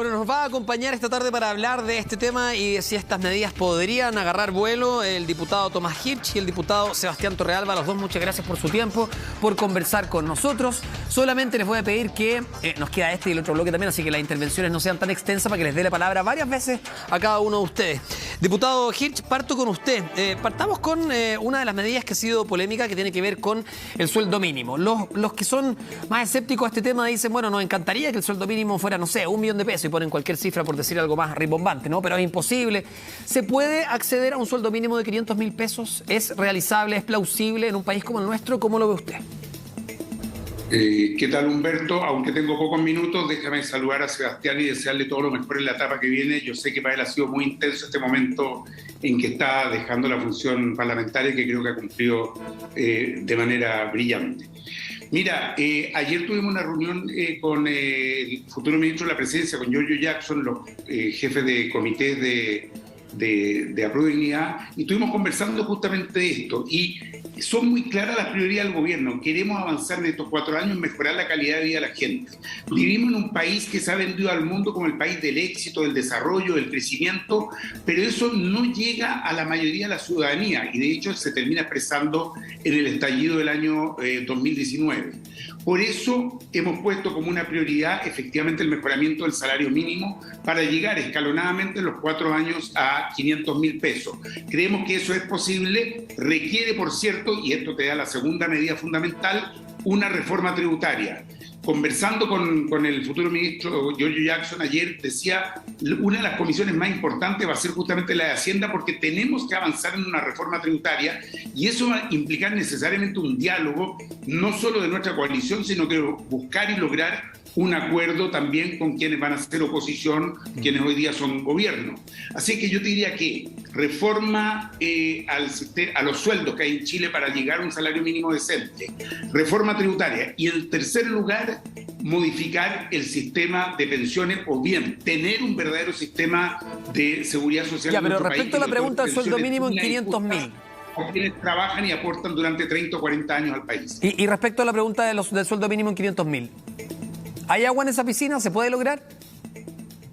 Bueno, nos va a acompañar esta tarde para hablar de este tema y de si estas medidas podrían agarrar vuelo el diputado Tomás Hirsch y el diputado Sebastián Torrealba. Los dos, muchas gracias por su tiempo, por conversar con nosotros. Solamente les voy a pedir que nos queda este y el otro bloque también, así que las intervenciones no sean tan extensas para que les dé la palabra varias veces a cada uno de ustedes. Diputado Hirsch, parto con usted. Partamos con una de las medidas que ha sido polémica, que tiene que ver con el sueldo mínimo. Los que son más escépticos a este tema dicen, bueno, nos encantaría que el sueldo mínimo fuera, no sé, 1 millón de pesos, y ponen cualquier cifra por decir algo más rimbombante, ¿no? Pero es imposible. ¿Se puede acceder a un sueldo mínimo de 500.000 pesos? ¿Es realizable, es plausible en un país como el nuestro? ¿Cómo lo ve usted? ¿Qué tal, Humberto? Aunque tengo pocos minutos, déjame saludar a Sebastián y desearle todo lo mejor en la etapa que viene. Yo sé que para él ha sido muy intenso este momento en que está dejando la función parlamentaria, que creo que ha cumplido de manera brillante. Mira, ayer tuvimos una reunión con el futuro ministro de la Presidencia, con Giorgio Jackson, los jefes de comités de Apruebo y Dignidad, y estuvimos conversando justamente de esto. Y son muy claras las prioridades del gobierno. Queremos avanzar en estos 4 años, mejorar la calidad de vida de la gente. Vivimos en un país que se ha vendido al mundo como el país del éxito, del desarrollo, del crecimiento, pero eso no llega a la mayoría de la ciudadanía y de hecho se termina expresando en el estallido del año 2019. Por eso hemos puesto como una prioridad efectivamente el mejoramiento del salario mínimo para llegar escalonadamente en los 4 años a 500.000 pesos. Creemos que eso es posible, requiere, por cierto, y esto te da la segunda medida fundamental, una reforma tributaria. Conversando con el futuro ministro Giorgio Jackson ayer, decía, una de las comisiones más importantes va a ser justamente la de Hacienda, porque tenemos que avanzar en una reforma tributaria y eso va a implicar necesariamente un diálogo, no solo de nuestra coalición, sino que buscar y lograr un acuerdo también con quienes van a ser oposición, quienes hoy día son gobierno. Así que yo te diría que reforma a los sueldos que hay en Chile para llegar a un salario mínimo decente, reforma tributaria y en tercer lugar, modificar el sistema de pensiones o bien tener un verdadero sistema de seguridad social. Ya, pero respecto a la pregunta del sueldo mínimo en 500.000. A quienes trabajan y aportan durante 30 o 40 años al país. Y respecto a la pregunta del sueldo mínimo en 500.000. ¿Hay agua en esa piscina? ¿Se puede lograr?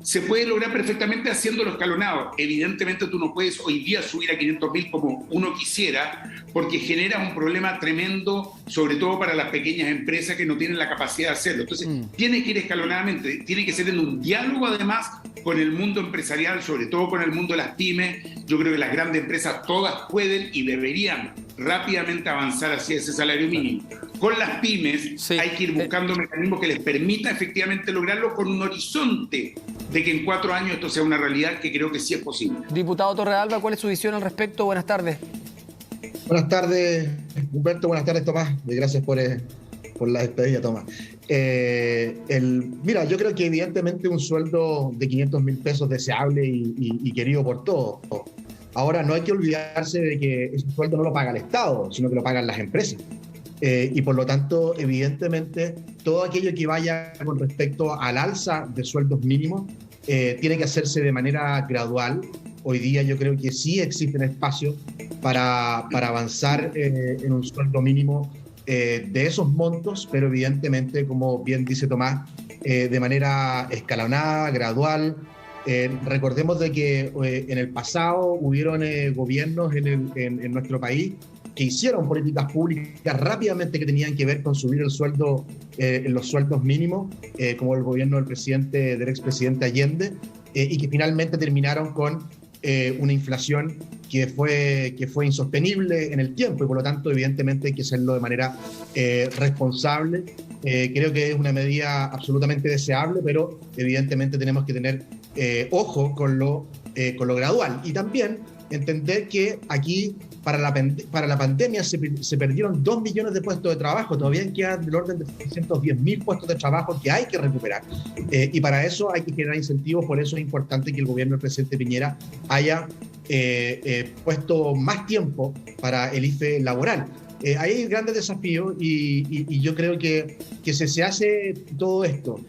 Se puede lograr perfectamente haciéndolo escalonado. Evidentemente tú no puedes hoy día subir a 500.000 como uno quisiera, porque genera un problema tremendo, sobre todo para las pequeñas empresas que no tienen la capacidad de hacerlo. Entonces, tiene que ir escalonadamente, tiene que ser en un diálogo además con el mundo empresarial, sobre todo con el mundo de las pymes. Yo creo que las grandes empresas todas pueden y deberían rápidamente avanzar hacia ese salario mínimo. Con las pymes hay que ir buscando mecanismos que les permita efectivamente lograrlo con un horizonte de que en 4 años esto sea una realidad, que creo que sí es posible. Diputado Torrealba, ¿cuál es su visión al respecto? Buenas tardes. Buenas tardes, Humberto. Buenas tardes, Tomás. Gracias por la despedida, Tomás. Mira, yo creo que evidentemente un sueldo de 500.000 pesos deseable y querido por todos. Ahora, no hay que olvidarse de que ese sueldo no lo paga el Estado, sino que lo pagan las empresas. Y por lo tanto, evidentemente, todo aquello que vaya con respecto al alza de sueldos mínimos tiene que hacerse de manera gradual. Hoy día yo creo que sí existen espacios para avanzar en un sueldo mínimo de esos montos, pero evidentemente, como bien dice Tomás, de manera escalonada, gradual. Recordemos de que en el pasado hubieron gobiernos en nuestro país que hicieron políticas públicas rápidamente que tenían que ver con subir el sueldo, los sueldos mínimos, como el gobierno del expresidente Allende, y que finalmente terminaron con una inflación que fue insostenible en el tiempo y por lo tanto evidentemente hay que hacerlo de manera responsable. Creo que es una medida absolutamente deseable, pero evidentemente tenemos que tener ojo con lo gradual y también entender que aquí para la pandemia se perdieron 2 millones de puestos de trabajo, todavía quedan del orden de 310.000 puestos de trabajo que hay que recuperar y para eso hay que generar incentivos. Por eso es importante que el gobierno del presidente Piñera haya puesto más tiempo para el IFE laboral. Hay grandes desafíos y yo creo que se hace todo esto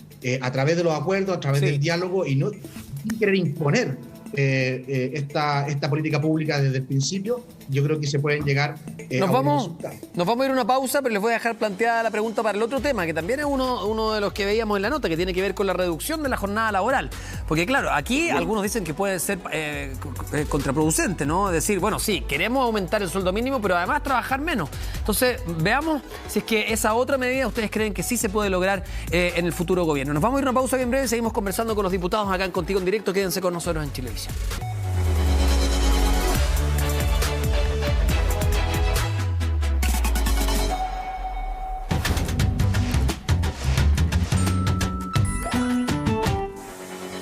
a través de los acuerdos, a través del diálogo y no sin querer imponer esta política pública desde el principio. Yo creo que se pueden llegar nos vamos a ir a una pausa, pero les voy a dejar planteada la pregunta para el otro tema, que también es uno de los que veíamos en la nota, que tiene que ver con la reducción de la jornada laboral. Porque claro, aquí algunos dicen que puede ser contraproducente, ¿no? Decir, bueno, sí, queremos aumentar el sueldo mínimo, pero además trabajar menos. Entonces, veamos si es que esa otra medida ustedes creen que sí se puede lograr en el futuro gobierno. Nos vamos a ir a una pausa bien breve, seguimos conversando con los diputados acá en Contigo en Directo. Quédense con nosotros en Chilevisión.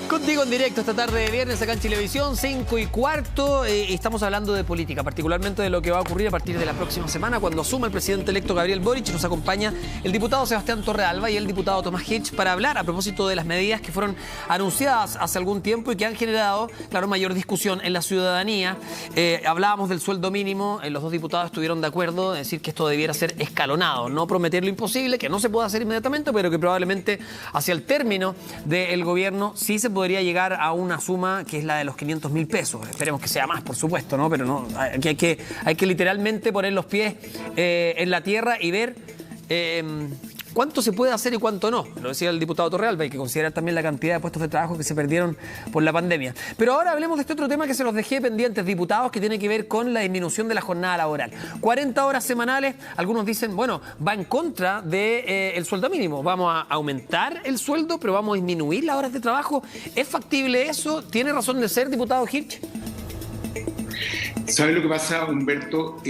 Contigo en Directo esta tarde de viernes acá en Chilevisión, 5:15, y estamos hablando de política, particularmente de lo que va a ocurrir a partir de la próxima semana cuando asuma el presidente electo Gabriel Boric. Nos acompaña el diputado Sebastián Torrealba y el diputado Tomás Hirsch para hablar a propósito de las medidas que fueron anunciadas hace algún tiempo y que han generado, claro, mayor discusión en la ciudadanía. Hablábamos del sueldo mínimo, los dos diputados estuvieron de acuerdo en decir que esto debiera ser escalonado, no prometer lo imposible, que no se pueda hacer inmediatamente, pero que probablemente hacia el término del gobierno sí se podría llegar a una suma que es la de los 500.000 pesos. Esperemos que sea más, por supuesto, ¿no? Pero no, aquí hay que literalmente poner los pies en la tierra y ver cuánto se puede hacer y cuánto no. Lo decía el diputado Torrealba, hay que considerar también la cantidad de puestos de trabajo que se perdieron por la pandemia. Pero ahora hablemos de este otro tema que se los dejé pendientes, diputados, que tiene que ver con la disminución de la jornada laboral. 40 horas semanales, algunos dicen, bueno, va en contra del sueldo mínimo. Vamos a aumentar el sueldo, pero vamos a disminuir las horas de trabajo. ¿Es factible eso? ¿Tiene razón de ser, diputado Hirsch? ¿Sabes lo que pasa, Humberto?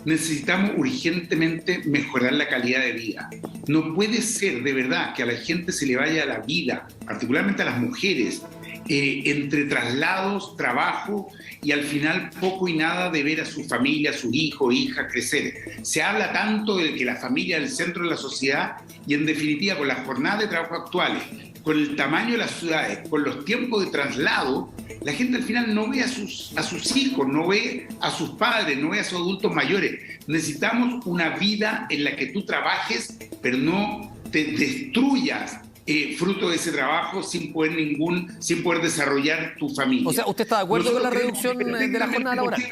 Necesitamos urgentemente mejorar la calidad de vida. No puede ser, de verdad, que a la gente se le vaya la vida, particularmente a las mujeres, entre traslados, trabajo y al final poco y nada de ver a su familia, a sus hijos, hijas crecer. Se habla tanto de que la familia es el centro de la sociedad y en definitiva con las jornadas de trabajo actuales, con el tamaño de las ciudades, con los tiempos de traslado, la gente al final no ve a sus hijos, no ve a sus padres, no ve a sus adultos mayores. Necesitamos una vida en la que tú trabajes, pero no te destruyas fruto de ese trabajo sin poder desarrollar tu familia. O sea, ¿usted está de acuerdo con la reducción de la jornada laboral?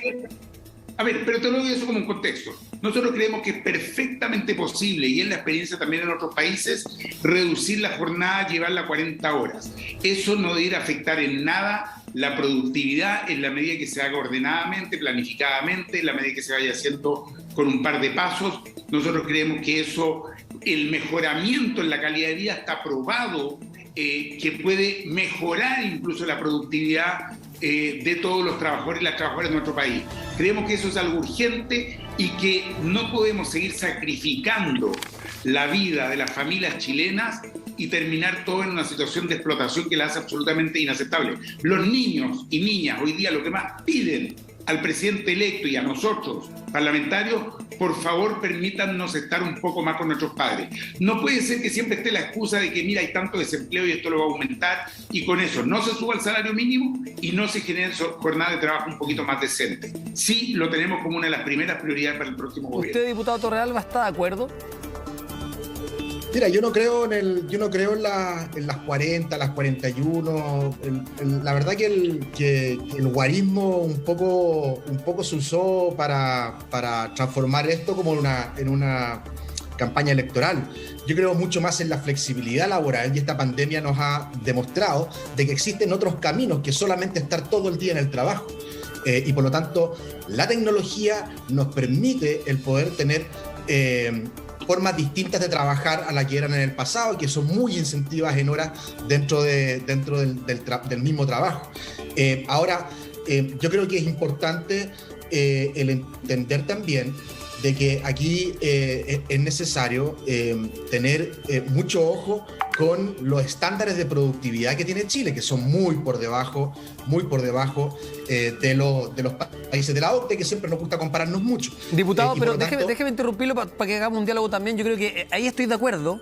A ver, pero te lo doy eso como un contexto. Nosotros creemos que es perfectamente posible, y en la experiencia también en otros países, reducir la jornada, llevarla a 40 horas. Eso no debería afectar en nada la productividad en la medida que se haga ordenadamente, planificadamente, en la medida que se vaya haciendo con un par de pasos. Nosotros creemos que eso, el mejoramiento en la calidad de vida está probado, que puede mejorar incluso la productividad de todos los trabajadores y las trabajadoras de nuestro país. Creemos que eso es algo urgente y que no podemos seguir sacrificando la vida de las familias chilenas y terminar todo en una situación de explotación que la hace absolutamente inaceptable. Los niños y niñas hoy día lo que más piden al presidente electo y a nosotros, parlamentarios, por favor permítannos estar un poco más con nuestros padres. No puede ser que siempre esté la excusa de que mira, hay tanto desempleo y esto lo va a aumentar, y con eso no se suba el salario mínimo y no se generen jornadas de trabajo un poquito más decentes. Sí, lo tenemos como una de las primeras prioridades para el próximo gobierno. ¿Usted, diputado Torrealba, está de acuerdo? Mira, yo no creo en las 40, las 41. La verdad que el guarismo un poco se usó para transformar esto como en una campaña electoral. Yo creo mucho más en la flexibilidad laboral, y esta pandemia nos ha demostrado de que existen otros caminos que solamente estar todo el día en el trabajo. Y por lo tanto, la tecnología nos permite el poder tener formas distintas de trabajar a las que eran en el pasado y que son muy incentivas en horas dentro del mismo trabajo. Ahora, yo creo que es importante el entender también de que aquí es necesario tener mucho ojo con los estándares de productividad que tiene Chile, que son muy por debajo de los países de la OCDE, que siempre nos gusta compararnos mucho. Diputado, pero déjeme interrumpirlo para que hagamos un diálogo también. Yo creo que ahí estoy de acuerdo,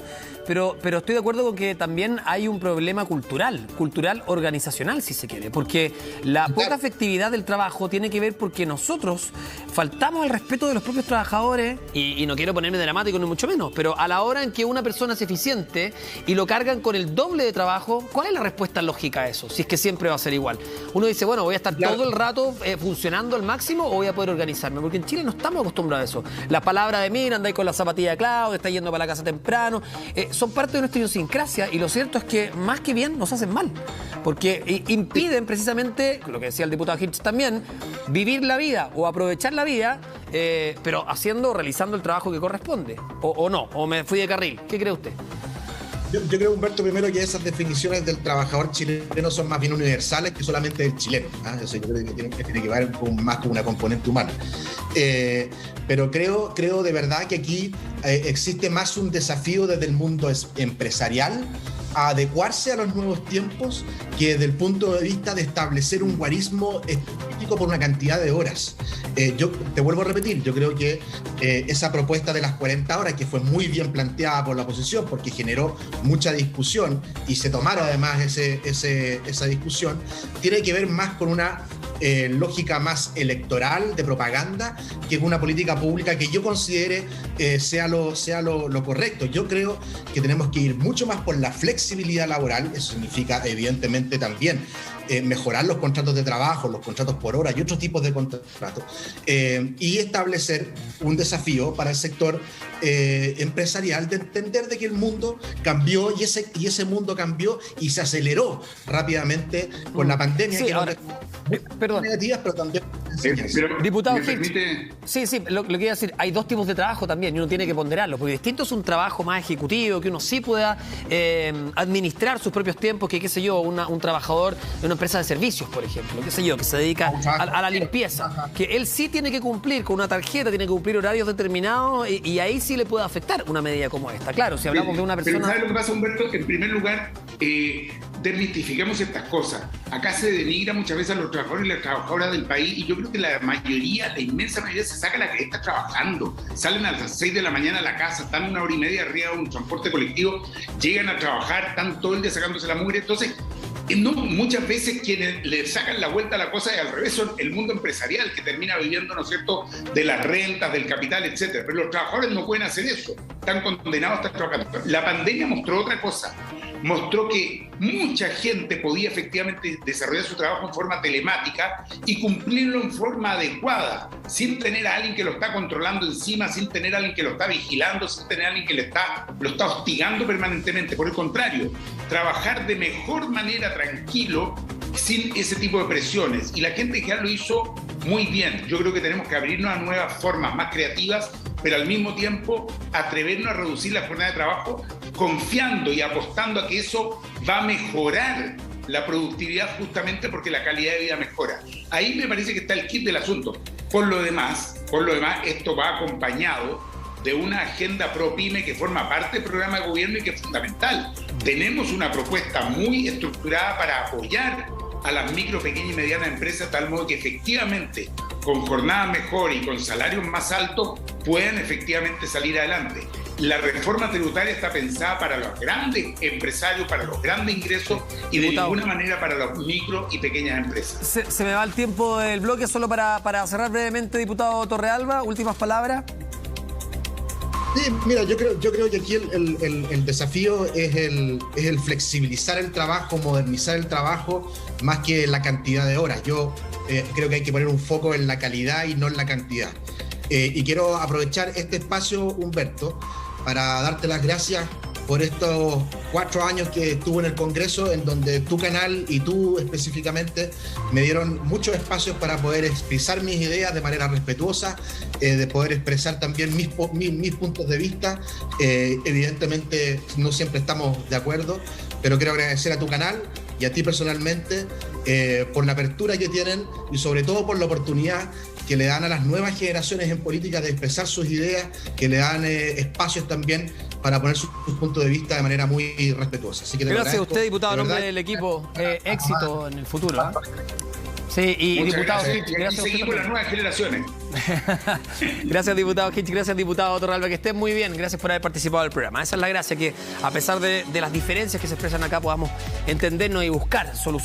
pero estoy de acuerdo con que también hay un problema cultural organizacional, si se quiere, porque la poca efectividad del trabajo tiene que ver porque nosotros faltamos al respeto de los propios trabajadores, y no quiero ponerme dramático ni mucho menos, pero a la hora en que una persona es eficiente y lo lo cargan con el doble de trabajo. ¿Cuál es la respuesta lógica a eso? Si es que siempre va a ser igual. Uno dice, bueno, voy a estar todo el rato funcionando al máximo o voy a poder organizarme, porque en Chile no estamos acostumbrados a eso. La palabra de mira, andáis con la zapatilla de Claudio, está yendo para la casa temprano, son parte de nuestra idiosincrasia, y lo cierto es que más que bien nos hacen mal, porque impiden precisamente, lo que decía el diputado Hirsch también, vivir la vida o aprovechar la vida, pero realizando el trabajo que corresponde, o no, o me fui de carril. ¿Qué cree usted? Yo creo, Humberto, primero que esas definiciones del trabajador chileno son más bien universales que solamente del chileno. Eso yo creo que tiene que ver más con una componente humana. Pero creo de verdad que aquí existe más un desafío desde el mundo empresarial a adecuarse a los nuevos tiempos que desde el punto de vista de establecer un guarismo específico por una cantidad de horas. Yo te vuelvo a repetir, yo creo que esa propuesta de las 40 horas, que fue muy bien planteada por la oposición porque generó mucha discusión y se tomaron además esa discusión, tiene que ver más con una lógica más electoral, de propaganda, que es una política pública que yo considere sea lo correcto. Yo creo que tenemos que ir mucho más por la flexibilidad laboral. Eso significa evidentemente también mejorar los contratos de trabajo, los contratos por hora y otros tipos de contratos, y establecer un desafío para el sector empresarial de entender de que el mundo cambió y ese mundo cambió y se aceleró rápidamente con la pandemia. Sí, que ahora, perdón. Negativas, pero también Diputado Hirsch, permite... sí, lo que iba a decir, hay dos tipos de trabajo también y uno tiene que ponderarlo, porque distinto es un trabajo más ejecutivo, que uno sí pueda administrar sus propios tiempos, que qué sé yo, un trabajador de una empresa de servicios, por ejemplo, qué sé yo, que se dedica a la limpieza, que él sí tiene que cumplir con una tarjeta, tiene que cumplir horarios determinados y ahí sí le puede afectar una medida como esta. Claro, si hablamos de una persona... Pero ¿sabes lo que pasa, Humberto? En primer lugar, desmitifiquemos estas cosas. Acá se denigra muchas veces a los trabajadores y las trabajadoras del país, y yo creo que la inmensa mayoría se saca la que está trabajando. Salen a las 6 de la mañana a la casa, están 1 hora y media arriba de un transporte colectivo, llegan a trabajar, están todo el día sacándose la mugre. Entonces, no, muchas veces quienes le sacan la vuelta a la cosa y al revés son el mundo empresarial, que termina viviendo, ¿no es cierto?, de las rentas, del capital, etcétera. Pero los trabajadores no pueden hacer eso, están condenados a estar trabajando. La pandemia mostró otra cosa. Mostró que mucha gente podía efectivamente desarrollar su trabajo en forma telemática y cumplirlo en forma adecuada, sin tener a alguien que lo está controlando encima, sin tener a alguien que lo está vigilando, sin tener a alguien que lo está hostigando permanentemente. Por el contrario, trabajar de mejor manera, tranquilo, sin ese tipo de presiones. Y la gente ya lo hizo muy bien. Yo creo que tenemos que abrirnos a nuevas formas más creativas, pero al mismo tiempo atrevernos a reducir la jornada de trabajo, confiando y apostando a que eso va a mejorar la productividad, justamente porque la calidad de vida mejora. Ahí me parece que está el kit del asunto. Por lo demás, esto va acompañado de una agenda pro-pyme que forma parte del programa de gobierno y que es fundamental. Tenemos una propuesta muy estructurada para apoyar a las micro, pequeñas y medianas empresas, tal modo que efectivamente, con jornadas mejores y con salarios más altos, puedan efectivamente salir adelante. La reforma tributaria está pensada para los grandes empresarios, para los grandes ingresos y de ninguna manera para las micro y pequeñas empresas. Se me va el tiempo del bloque, solo para cerrar brevemente, diputado Torrealba, últimas palabras. Sí, mira, yo creo que aquí el desafío es el flexibilizar el trabajo, modernizar el trabajo, más que la cantidad de horas. Yo creo que hay que poner un foco en la calidad y no en la cantidad. Y quiero aprovechar este espacio, Humberto, para darte las gracias por estos 4 años que estuve en el Congreso, en donde tu canal y tú específicamente me dieron muchos espacios para poder expresar mis ideas de manera respetuosa, de poder expresar también mis puntos de vista. Evidentemente no siempre estamos de acuerdo, pero quiero agradecer a tu canal y a ti personalmente por la apertura que tienen y sobre todo por la oportunidad que le dan a las nuevas generaciones en política de expresar sus ideas, que le dan espacios también para poner sus puntos de vista de manera muy respetuosa. Así que gracias a usted, diputado, en nombre del equipo. Éxito en el futuro. Sí, y diputado Hitch, gracias a usted. Seguimos las nuevas generaciones. Gracias, diputado Hitch, gracias, diputado Torrealba, que estén muy bien. Gracias por haber participado del programa. Esa es la gracia, que a pesar de las diferencias que se expresan acá, podamos entendernos y buscar soluciones.